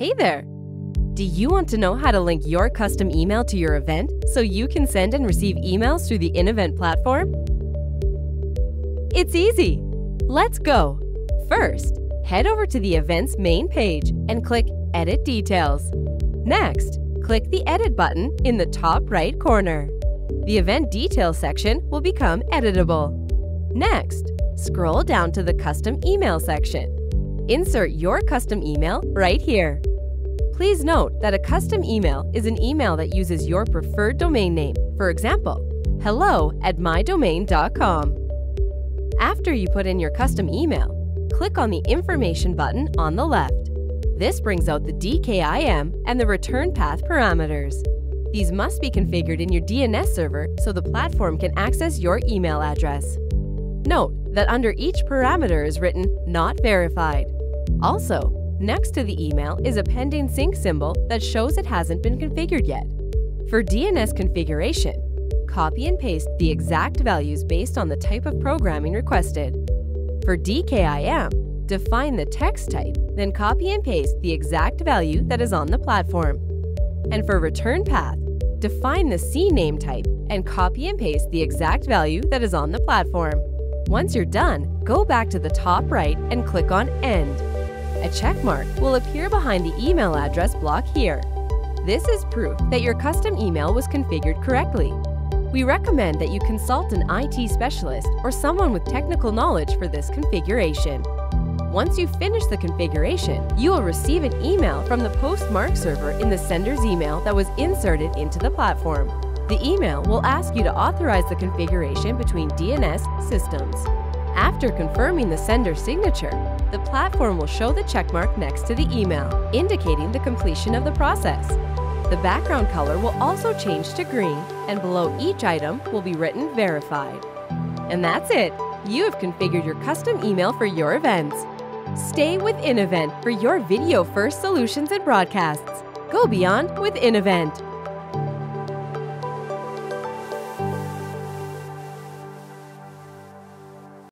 Hey there! Do you want to know how to link your custom email to your event so you can send and receive emails through the InEvent platform? It's easy! Let's go! First, head over to the event's main page and click Edit Details. Next, click the Edit button in the top right corner. The Event Details section will become editable. Next, scroll down to the Custom Email section. Insert your custom email right here. Please note that a custom email is an email that uses your preferred domain name, for example, hello@mydomain.com. After you put in your custom email, click on the Information button on the left. This brings out the DKIM and the return path parameters. These must be configured in your DNS server so the platform can access your email address. Note that under each parameter is written "Not verified." Also, next to the email is a pending sync symbol that shows it hasn't been configured yet. For DNS configuration, copy and paste the exact values based on the type of programming requested. For DKIM, define the text type, then copy and paste the exact value that is on the platform. And for return path, define the CNAME type and copy and paste the exact value that is on the platform. Once you're done, go back to the top right and click on End. A check mark will appear behind the email address block here. This is proof that your custom email was configured correctly. We recommend that you consult an IT specialist or someone with technical knowledge for this configuration. Once you finish the configuration, you will receive an email from the postmark server in the sender's email that was inserted into the platform. The email will ask you to authorize the configuration between DNS systems. After confirming the sender's signature, the platform will show the checkmark next to the email, indicating the completion of the process. The background color will also change to green, and below each item will be written Verified. And that's it! You have configured your custom email for your events. Stay with InEvent for your video-first solutions and broadcasts. Go beyond with InEvent.